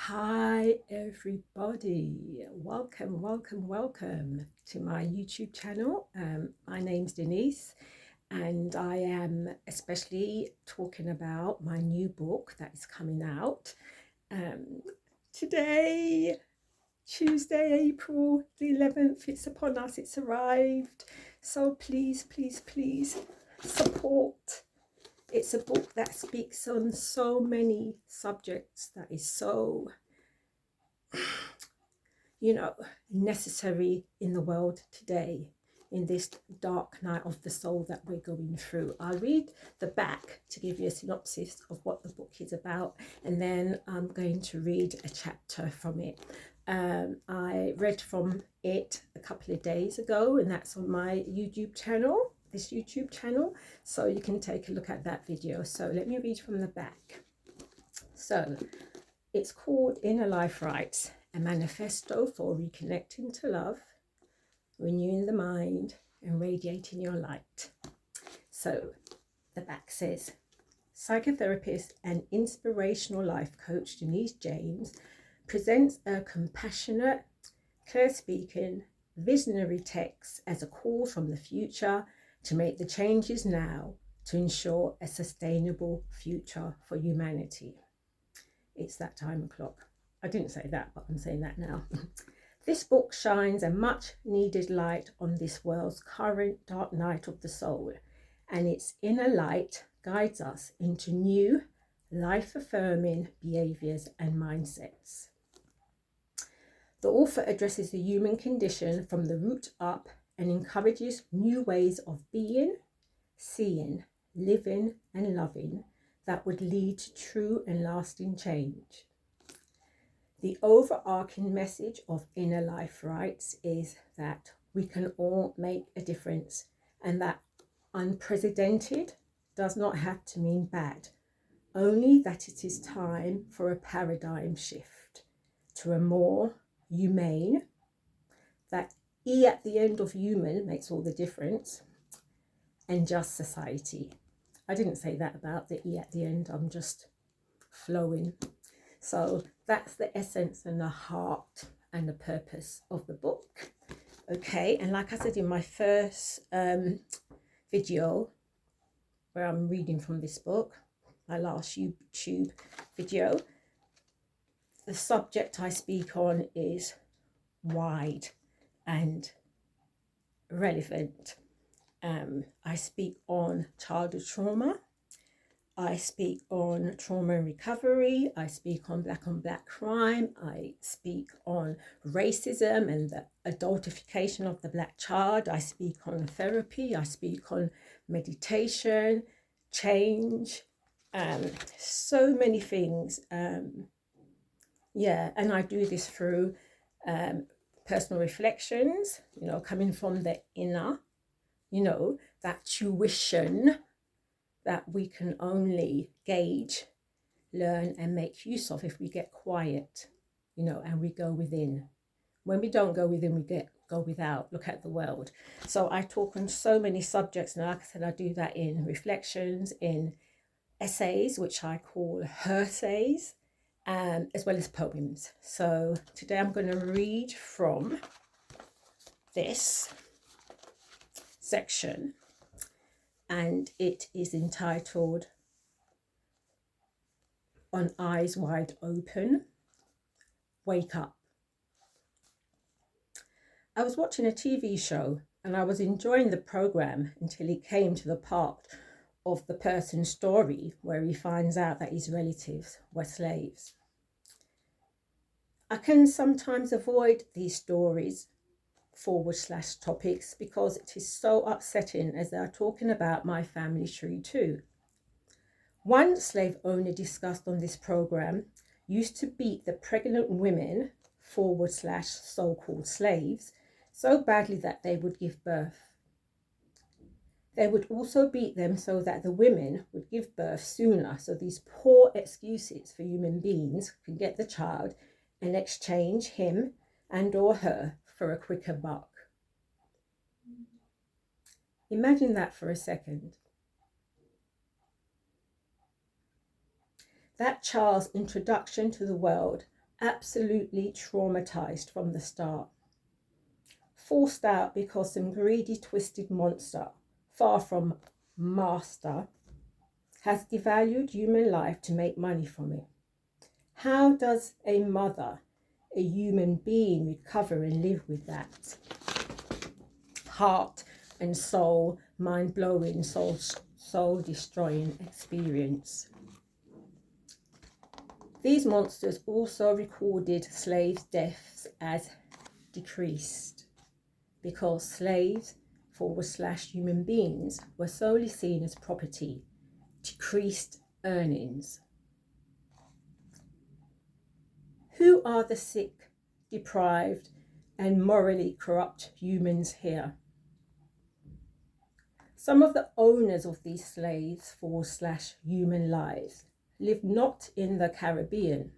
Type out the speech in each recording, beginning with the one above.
Hi everybody, welcome to my YouTube channel. My name's Denise and I am especially talking about my new book that is coming out um, today, Tuesday, April the 11th. It's upon us, it's arrived. So please support. It's a book that speaks on so many subjects that is so necessary in the world today, in this dark night of the soul that we're going through. I'll read the back to give you a synopsis of what the book is about, and then I'm going to read a chapter from it. I read from it a couple of days ago, and that's on my YouTube channel, so you can take a look at that video. So let me read from the back. So it's called Inner Life Rights, a manifesto for reconnecting to love, renewing the mind, and radiating your light. So the back says, psychotherapist and inspirational life coach Denise James presents a compassionate, clear-speaking, visionary text as a call from the future to make the changes now to ensure a sustainable future for humanity. It's that time o'clock. I didn't say that, but I'm saying that now. This book shines a much needed light on this world's current dark night of the soul, and its inner light guides us into new, life-affirming behaviors and mindsets. The author addresses the human condition from the root up and encourages new ways of being, seeing, living, and loving that would lead to true and lasting change. The overarching message of Inner Life Rights is that we can all make a difference, and that unprecedented does not have to mean bad, only that it is time for a paradigm shift to a more humane, that E at the end of human makes all the difference, and just society. I didn't say that about the E at the end, I'm just flowing. So that's the essence and the heart and the purpose of the book. Okay, and like I said in my first video where I'm reading from this book, my last YouTube video, the subject I speak on is wide and relevant. I speak on childhood trauma. I speak on trauma and recovery. I speak on black crime. I speak on racism and the adultification of the black child. I speak on therapy. I speak on meditation, change, so many things. And I do this through personal reflections, coming from the inner, that tuition that we can only gauge, learn, and make use of if we get quiet, and we go within. When we don't go within, we go without. Look at the world. So I talk on so many subjects, and like I said, I do that in reflections, in essays, which I call hersays, as well as poems. So today I'm going to read from this section, and it is entitled On Eyes Wide Open, Wake Up. I was watching a TV show and I was enjoying the program until it came to the part of the person's story where he finds out that his relatives were slaves. I can sometimes avoid these stories / topics because it is so upsetting, as they are talking about my family tree too. One slave owner discussed on this program used to beat the pregnant women / so-called slaves so badly that they would give birth. They would also beat them so that the women would give birth sooner, so these poor excuses for human beings can get the child and exchange him and or her for a quicker buck. Imagine that for a second. That child's introduction to the world absolutely traumatized from the start. Forced out because some greedy, twisted monster, far from master, has devalued human life to make money from it. How does a mother, a human being, recover and live with that heart and soul, mind-blowing, soul-destroying experience? These monsters also recorded slaves' deaths as decreased because slaves / human beings were solely seen as property, decreased earnings. Who are the sick, deprived, and morally corrupt humans here? Some of the owners of these slaves / human lives lived not in the Caribbean.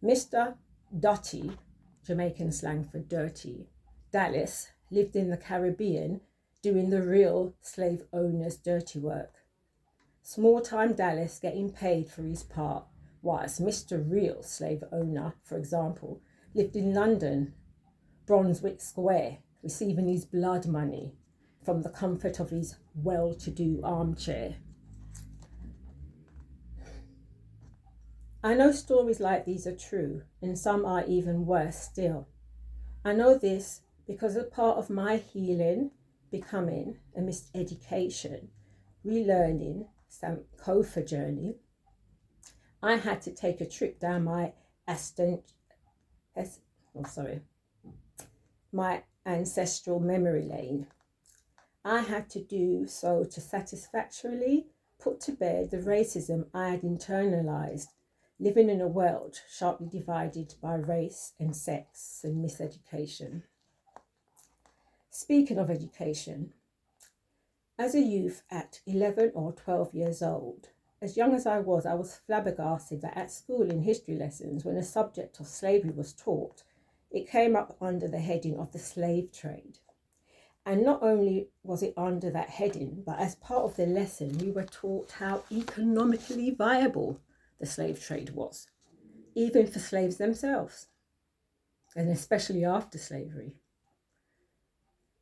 Mr. Dotty, Jamaican slang for dirty, Dallas, lived in the Caribbean doing the real slave owners' dirty work. Small-time Dallas getting paid for his part, whilst Mr. Real slave owner, for example, lived in London, Brunswick Square, receiving his blood money from the comfort of his well-to-do armchair. I know stories like these are true, and some are even worse still. I know this because as part of my healing, becoming, and miseducation, relearning, Sankofa journey, I had to take a trip down my ancestral memory lane. I had to do so to satisfactorily put to bed the racism I had internalized, living in a world sharply divided by race and sex and miseducation. Speaking of education, as a youth at 11 or 12 years old, as young as I was flabbergasted that at school in history lessons, when a subject of slavery was taught, it came up under the heading of the slave trade. And not only was it under that heading, but as part of the lesson, we were taught how economically viable the slave trade was, even for slaves themselves, and especially after slavery.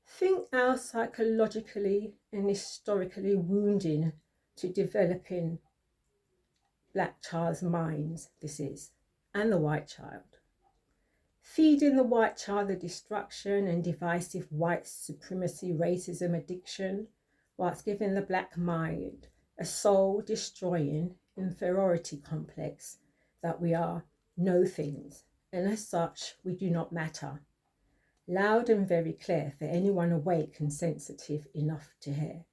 Think how psychologically and historically wounding to developing black child's minds this is, and the white child. Feeding the white child the destruction and divisive white supremacy racism addiction, whilst giving the black mind a soul-destroying inferiority complex that we are no things, and as such we do not matter. Loud and very clear for anyone awake and sensitive enough to hear.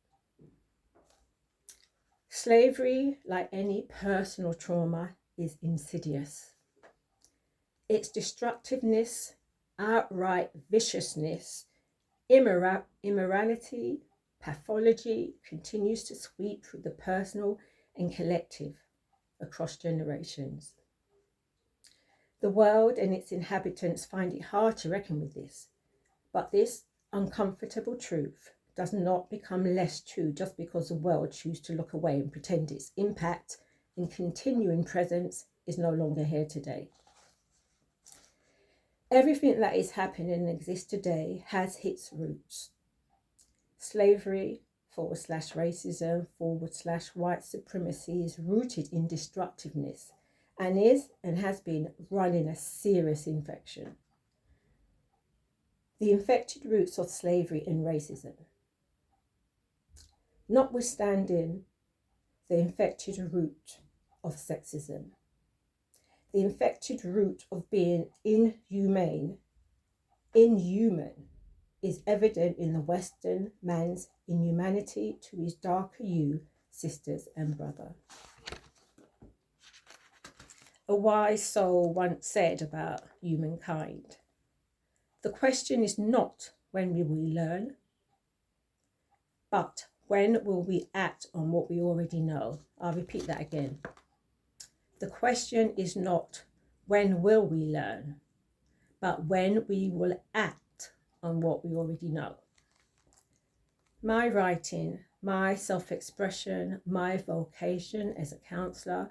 Slavery, like any personal trauma, is insidious. Its destructiveness, outright viciousness, immorality, pathology continues to sweep through the personal and collective across generations. The world and its inhabitants find it hard to reckon with this, but this uncomfortable truth does not become less true just because the world chooses to look away and pretend its impact and continuing presence is no longer here today. Everything that is happening and exists today has its roots. Slavery / racism / white supremacy is rooted in destructiveness and is and has been running a serious infection. The infected roots of slavery and racism. Notwithstanding the infected root of sexism, the infected root of being inhuman, is evident in the Western man's inhumanity to his darker you, sisters and brother. A wise soul once said about humankind, the question is not when will we learn, but when will we act on what we already know? I'll repeat that again. The question is not when will we learn, but when we will act on what we already know. My writing, my self-expression, my vocation as a counsellor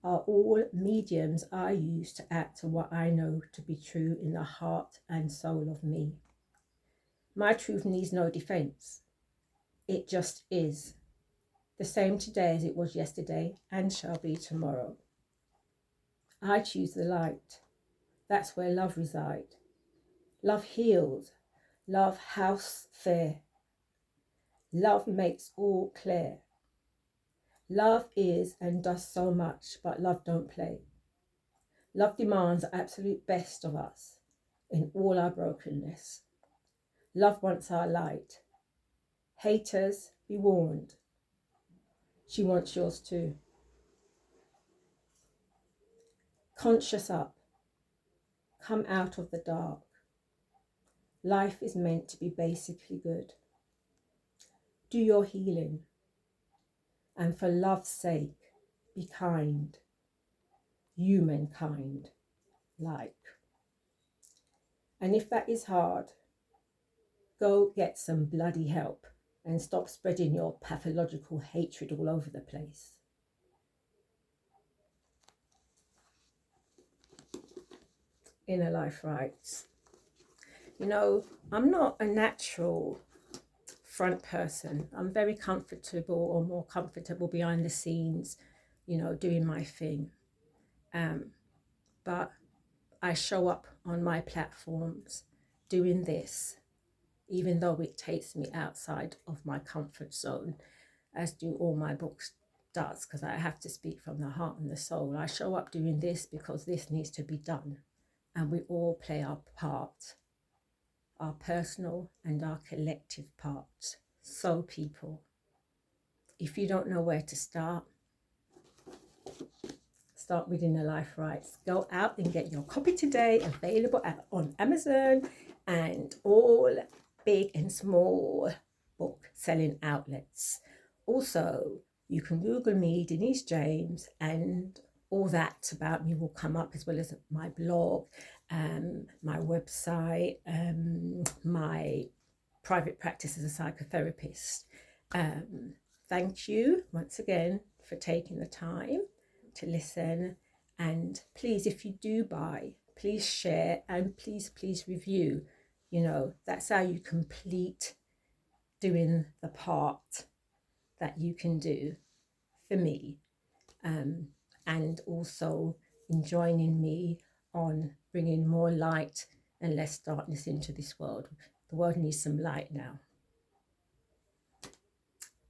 are all mediums I use to act to what I know to be true in the heart and soul of me. My truth needs no defense. It just is. The same today as it was yesterday and shall be tomorrow. I choose the light. That's where love resides. Love heals. Love house fair. Love makes all clear. Love is and does so much, but love don't play. Love demands the absolute best of us in all our brokenness. Love wants our light. Haters, be warned. She wants yours too. Conscious up. Come out of the dark. Life is meant to be basically good. Do your healing. And for love's sake, be kind. Humankind, like. And if that is hard, go get some bloody help and stop spreading your pathological hatred all over the place. Inner life rights. You know, I'm not a natural front person. I'm very comfortable, or more comfortable behind the scenes, you know, doing my thing. But I show up on my platforms doing this, even though it takes me outside of my comfort zone, as do all my books does, because I have to speak from the heart and the soul. I show up doing this because this needs to be done, and we all play our part, our personal and our collective part. So people, if you don't know where to start with Inner Life Rights. Go out and get your copy today, available on Amazon and all big and small book selling outlets. Also, you can Google me, Denise James, and all that about me will come up, as well as my blog, my website, my private practice as a psychotherapist. Thank you once again for taking the time to listen, and please, if you do buy, please share, and please review. You know, that's how you complete doing the part that you can do for me, and also in joining me on bringing more light and less darkness into this world. The world needs some light now.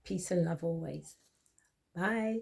Peace and love always. Bye.